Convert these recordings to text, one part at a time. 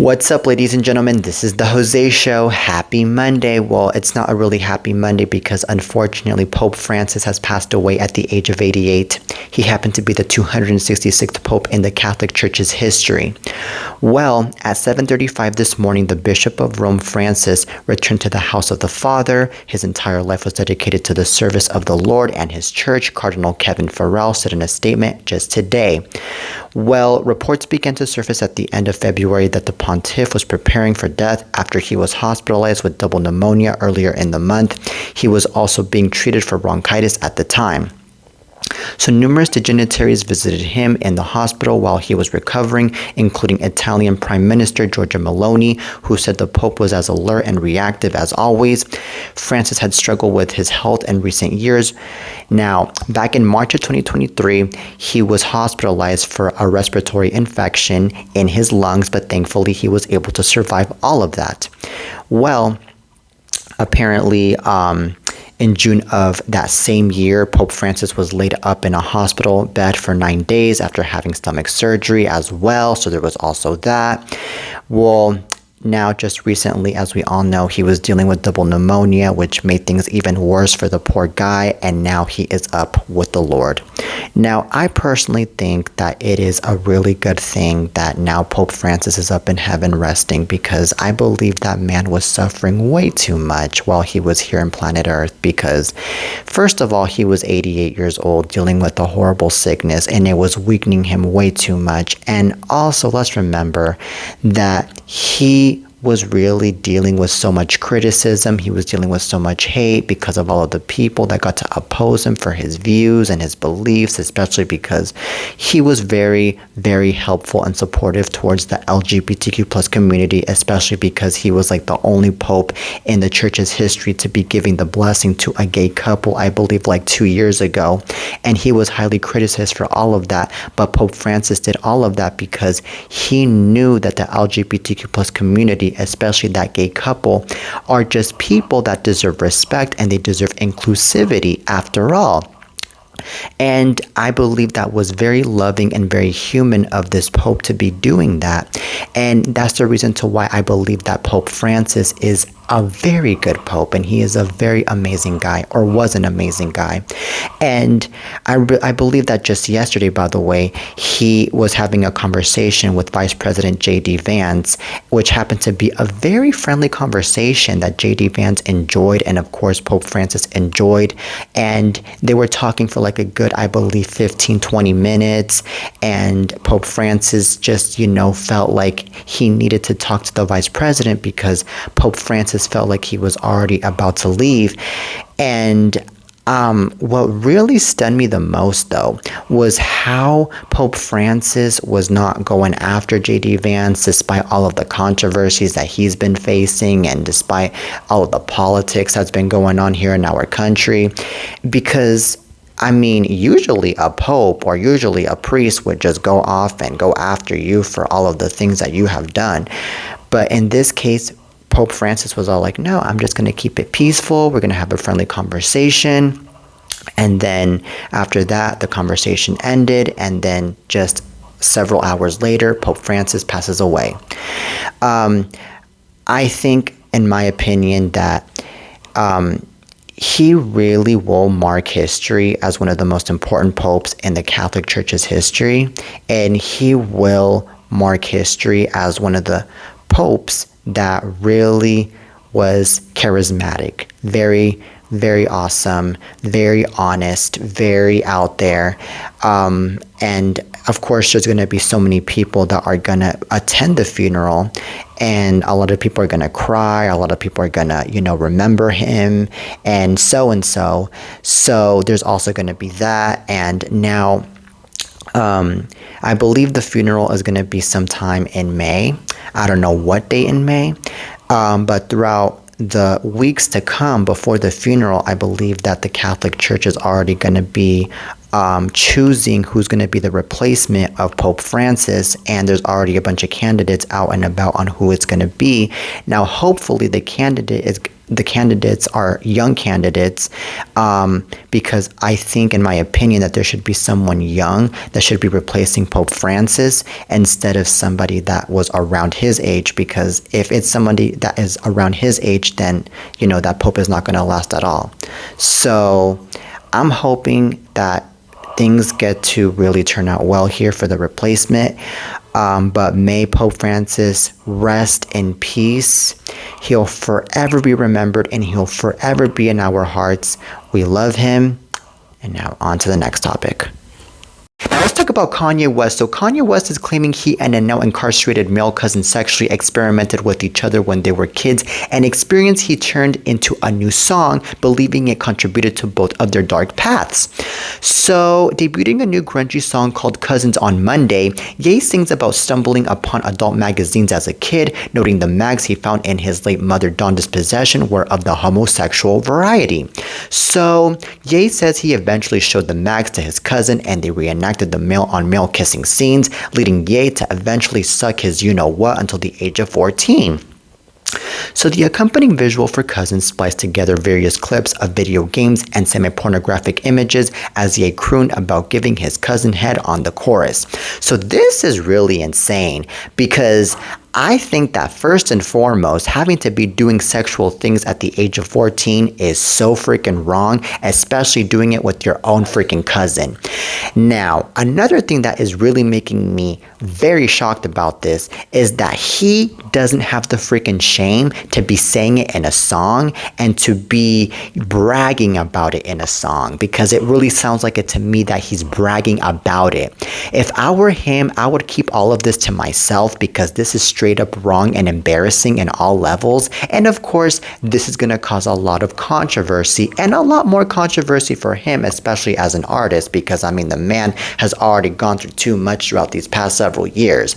What's up, ladies and gentlemen? This is the Jose Show. Happy Monday. Well, it's not a really happy Monday because unfortunately Pope Francis has passed away at the age of 88. He happened to be the 266th Pope in the Catholic Church's history. Well, at 7:35 this morning, the Bishop of Rome, Francis, returned to the house of the Father. His entire life was dedicated to the service of the Lord and his church. Cardinal Kevin Farrell said in a statement just today. Well, reports began to surface at the end of February that the pontiff was preparing for death after he was hospitalized with double pneumonia earlier in the month. He was also being treated for bronchitis at the time. So numerous dignitaries visited him in the hospital while he was recovering, including Italian Prime Minister Giorgia Meloni, who said the Pope was as alert and reactive as always. Francis had struggled with his health in recent years. Now, back in March of 2023, he was hospitalized for a respiratory infection in his lungs, but thankfully he was able to survive all of that. Well, apparently, in June of that same year, Pope Francis was laid up in a hospital bed for 9 days after having stomach surgery as well. So there was also that. Well, now just recently, as we all know, he was dealing with double pneumonia, which made things even worse for the poor guy. And now he is up with the Lord. Now, I personally think that it is a really good thing that now Pope Francis is up in heaven resting, because I believe that man was suffering way too much while he was here on planet Earth. Because first of all, he was 88 years old dealing with a horrible sickness, and it was weakening him way too much. And also, let's remember that he was really dealing with so much criticism. He was dealing with so much hate because of all of the people that got to oppose him for his views and his beliefs, especially because he was very, very helpful and supportive towards the LGBTQ plus community, especially because he was like the only pope in the church's history to be giving the blessing to a gay couple, I believe like 2 years ago. And he was highly criticized for all of that. But Pope Francis did all of that because he knew that the LGBTQ plus community, especially that gay couple, are just people that deserve respect and they deserve inclusivity after all. And I believe that was very loving and very human of this Pope to be doing that. And that's the reason to why I believe that Pope Francis is a very good Pope, and he is a very amazing guy, or was an amazing guy. And I believe that just yesterday, by the way, he was having a conversation with Vice President J.D. Vance, which happened to be a very friendly conversation that J.D. Vance enjoyed, and of course Pope Francis enjoyed. And they were talking for like a good, I believe, 15-20 minutes, and Pope Francis just, felt like he needed to talk to the Vice President because Pope Francis felt like he was already about to leave. And what really stunned me the most, though, was how Pope Francis was not going after J.D. Vance despite all of the controversies that he's been facing and despite all of the politics that's been going on here in our country. Because usually a pope or usually a priest would just go off and go after you for all of the things that you have done. But in this case, Pope Francis was all like, no, I'm just going to keep it peaceful. We're going to have a friendly conversation. And then after that, the conversation ended. And then just several hours later, Pope Francis passes away. I think, in my opinion, that he really will mark history as one of the most important popes in the Catholic Church's history. And he will mark history as one of the popes that really was charismatic, very, very awesome, very honest, very out there. And of course, there's going to be so many people that are going to attend the funeral, and a lot of people are going to cry. A lot of people are going to, remember him and so. So there's also going to be that. And now, I believe the funeral is going to be sometime in May. I don't know what date in May, but throughout the weeks to come before the funeral, I believe that the Catholic Church is already going to be choosing who's going to be the replacement of Pope Francis, and there's already a bunch of candidates out and about on who it's going to be. Now, hopefully the candidate the candidates are young candidates, because I think, in my opinion, that there should be someone young that should be replacing Pope Francis instead of somebody that was around his age, because if it's somebody that is around his age, then, that Pope is not going to last at all. So I'm hoping that things get to really turn out well here for the replacement. But may Pope Francis rest in peace. He'll forever be remembered, and he'll forever be in our hearts. We love him. And now on to the next topic. Now let's talk about Kanye West. So Kanye West is claiming he and a now incarcerated male cousin sexually experimented with each other when they were kids, an experience he turned into a new song, believing it contributed to both of their dark paths. So, debuting a new grungy song called Cousins on Monday, Ye sings about stumbling upon adult magazines as a kid, noting the mags he found in his late mother Donda's possession were of the homosexual variety. So, Ye says he eventually showed the mags to his cousin, and they reenacted the male-on-male kissing scenes, leading Ye to eventually suck his you-know-what until the age of 14. So the accompanying visual for Cousins spliced together various clips of video games and semi-pornographic images as Ye crooned about giving his cousin head on the chorus. So this is really insane, because I think that first and foremost, having to be doing sexual things at the age of 14 is so freaking wrong, especially doing it with your own freaking cousin. Now, another thing that is really making me very shocked about this is that he doesn't have the freaking shame to be saying it in a song and to be bragging about it in a song, because it really sounds like it to me that he's bragging about it. If I were him, I would keep all of this to myself, because this is straight up wrong and embarrassing in all levels. And of course, this is going to cause a lot of controversy, and a lot more controversy for him, especially as an artist, because the man has already gone through too much throughout these past several years.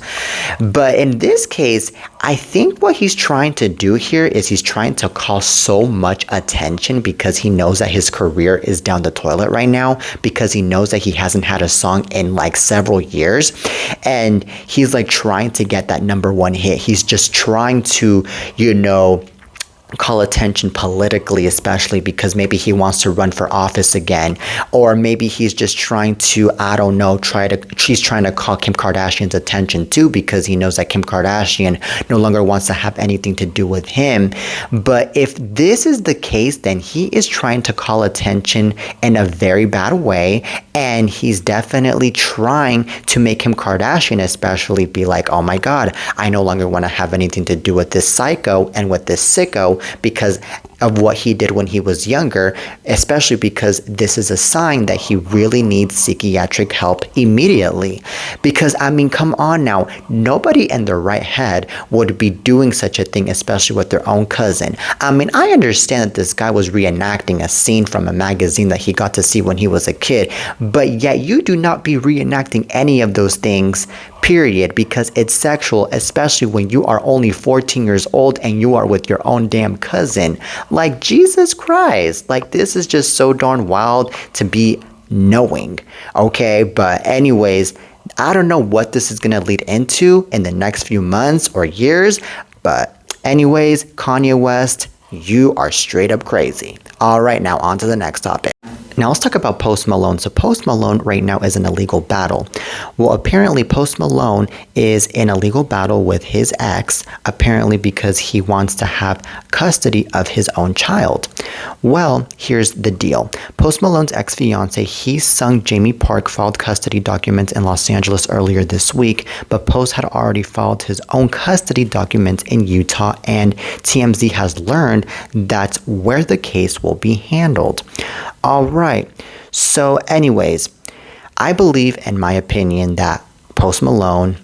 But in this case, I think what he's trying to do here is he's trying to call so much attention, because he knows that his career is down the toilet right now, because he knows that he hasn't had a song in like several years, and he's like trying to get that #1 hit. He's just trying to, call attention politically, especially because maybe he wants to run for office again, or maybe he's just trying to, I don't know, he's trying to call Kim Kardashian's attention too, because he knows that Kim Kardashian no longer wants to have anything to do with him. But if this is the case, then he is trying to call attention in a very bad way, and he's definitely trying to make Kim Kardashian especially be like, oh my God, I no longer want to have anything to do with this psycho and with this sicko, because of what he did when he was younger, especially because this is a sign that he really needs psychiatric help immediately. Because, come on now, nobody in their right head would be doing such a thing, especially with their own cousin. I understand that this guy was reenacting a scene from a magazine that he got to see when he was a kid, but yet you do not be reenacting any of those things, period, because it's sexual, especially when you are only 14 years old and you are with your own damn cousin. Like, Jesus Christ, like, this is just so darn wild to be knowing, okay? But anyways, I don't know what this is going to lead into in the next few months or years, but anyways, Kanye West, you are straight up crazy. All right, now on to the next topic. Now let's talk about Post Malone. So Post Malone right now is in a legal battle. Well, apparently Post Malone is in a legal battle with his ex, apparently because he wants to have custody of his own child. Well, here's the deal. Post Malone's ex-fiancée, Hee Sung Jamie Park, filed custody documents in Los Angeles earlier this week, but Post had already filed his own custody documents in Utah, and TMZ has learned that's where the case will be handled. All right. So anyways, I believe, in my opinion, that Post Malone,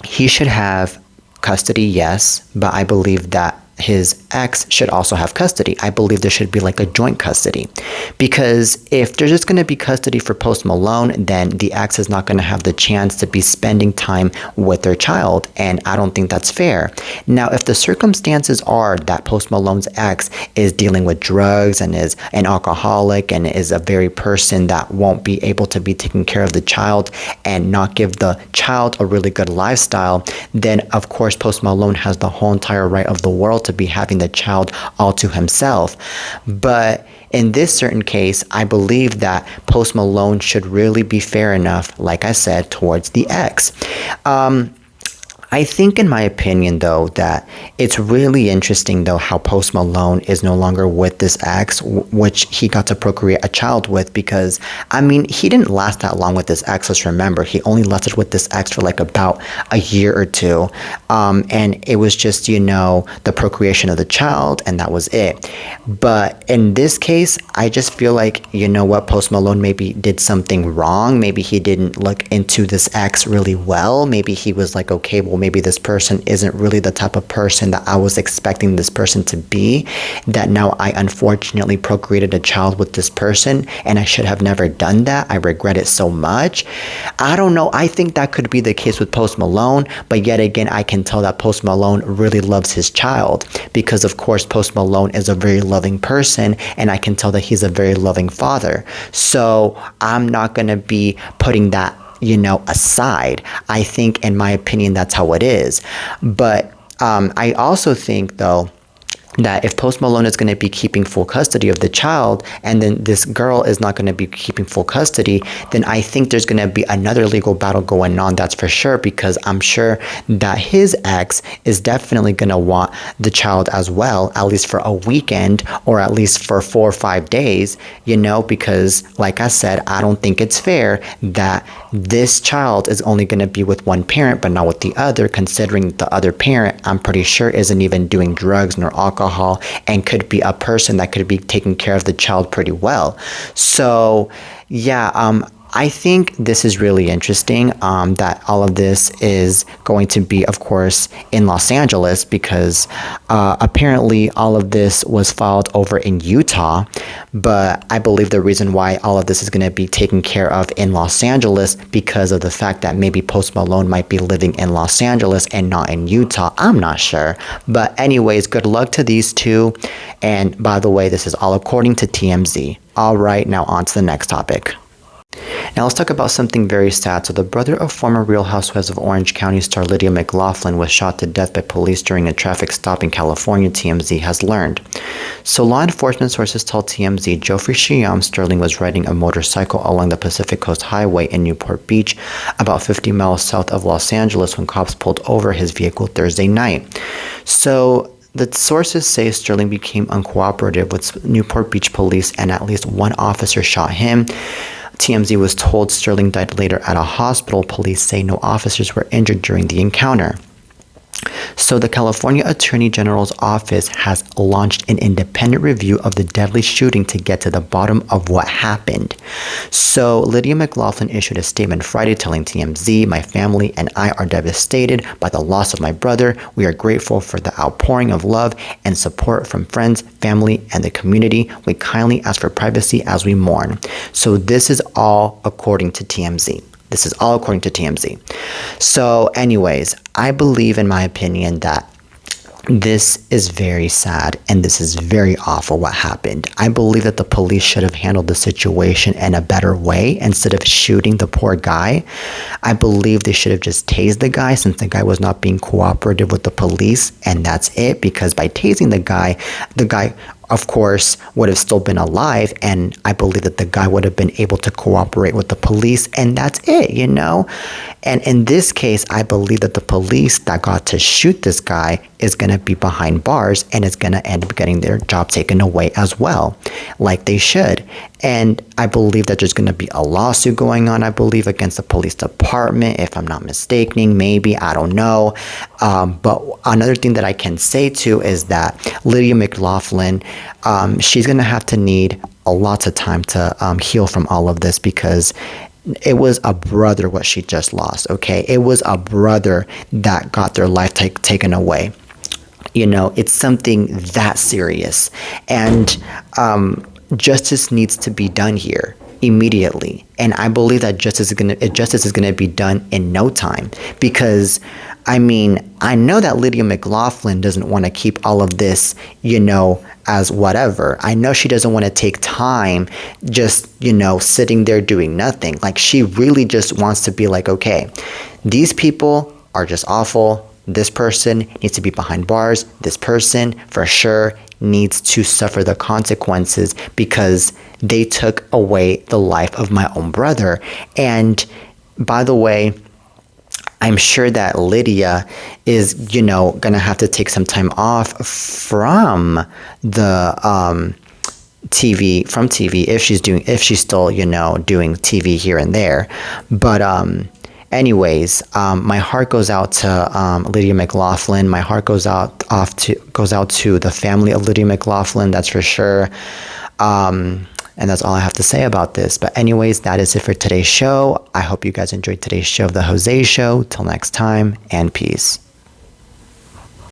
he should have custody, yes, but I believe that his ex should also have custody. I believe there should be like a joint custody, because if there's just going to be custody for Post Malone, then the ex is not going to have the chance to be spending time with their child, and I don't think that's fair. Now, if the circumstances are that Post Malone's ex is dealing with drugs and is an alcoholic and is a very person that won't be able to be taking care of the child and not give the child a really good lifestyle, then of course Post Malone has the whole entire right of the world to to be having the child all to himself. But in this certain case, I believe that Post Malone should really be fair enough, like I said, towards the ex. I think, in my opinion, though, that it's really interesting, though, how Post Malone is no longer with this ex, which he got to procreate a child with, because, I mean, he didn't last that long with this ex. Let's remember, he only lasted with this ex for like about a year or two. And it was just, the procreation of the child, and that was it. But in this case, I just feel like, Post Malone maybe did something wrong. Maybe he didn't look into this ex really well. Maybe he was like, okay, well, maybe this person isn't really the type of person that I was expecting this person to be, that now I unfortunately procreated a child with this person, and I should have never done that. I regret it so much. I don't know. I think that could be the case with Post Malone, but yet again, I can tell that Post Malone really loves his child, because of course Post Malone is a very loving person, and I can tell that he's a very loving father. So I'm not going to be putting that aside. I think, in my opinion, that's how it is. But I also think, though, that if Post Malone is going to be keeping full custody of the child, and then this girl is not going to be keeping full custody, then I think there's going to be another legal battle going on, that's for sure, because I'm sure that his ex is definitely going to want the child as well, at least for a weekend, or at least for 4 or 5 days, because, like I said, I don't think it's fair that this child is only going to be with one parent, but not with the other, considering the other parent, I'm pretty sure, isn't even doing drugs nor alcohol, and could be a person that could be taking care of the child pretty well. So yeah, I think this is really interesting, that all of this is going to be, of course, in Los Angeles, because apparently all of this was filed over in Utah. But I believe the reason why all of this is going to be taken care of in Los Angeles, because of the fact that maybe Post Malone might be living in Los Angeles and not in Utah. I'm not sure. But anyways, good luck to these two. And by the way, this is all according to TMZ. All right, now on to the next topic. Now let's talk about something very sad. So the brother of former Real Housewives of Orange County star Lydia McLaughlin was shot to death by police during a traffic stop in California, TMZ has learned. So law enforcement sources told TMZ Geoffrey Shyam Sterling was riding a motorcycle along the Pacific Coast Highway in Newport Beach, about 50 miles south of Los Angeles, when cops pulled over his vehicle Thursday night. So the sources say Sterling became uncooperative with Newport Beach police, and at least one officer shot him. TMZ was told Sterling died later at a hospital. Police say no officers were injured during the encounter. So the California Attorney General's office has launched an independent review of the deadly shooting to get to the bottom of what happened. So Lydia McLaughlin issued a statement Friday telling TMZ, "My family and I are devastated by the loss of my brother. We are grateful for the outpouring of love and support from friends, family, and the community. We kindly ask for privacy as we mourn." So this is all according to TMZ. This is all according to TMZ. So anyways, I believe, in my opinion, that this is very sad and this is very awful what happened. I believe that the police should have handled the situation in a better way instead of shooting the poor guy. I believe they should have just tased the guy, since the guy was not being cooperative with the police, and that's it, because by tasing the guy, of course, would have still been alive, and I believe that the guy would have been able to cooperate with the police, and that's it, And in this case, I believe that the police that got to shoot this guy is going to be behind bars, and is going to end up getting their job taken away as well, like they should. And I believe that there's going to be a lawsuit going on, I believe, against the police department, if I'm not mistaken, maybe, I don't know. But another thing that I can say too is that Lydia McLaughlin, she's going to have to need a lot of time to heal from all of this, because it was a brother what she just lost, okay? It was a brother that got their life taken away. It's something that serious. And justice needs to be done here immediately. And I believe that justice is gonna be done in no time, because I know that Lydia McLaughlin doesn't want to keep all of this, as whatever. I know she doesn't want to take time just, sitting there doing nothing. Like, she really just wants to be like, okay, these people are just awful. this person needs to be behind bars. This person, for sure, needs to suffer the consequences because they took away the life of my own brother. And by the way, I'm sure that Lydia is, gonna have to take some time off from the TV if she's still, doing TV here and there. But anyways, my heart goes out to Lydia McLaughlin. My heart goes out to the family of Lydia McLaughlin, that's for sure. And that's all I have to say about this. But anyways, that is it for today's show. I hope you guys enjoyed today's show of The Jose Show. Till next time, and peace.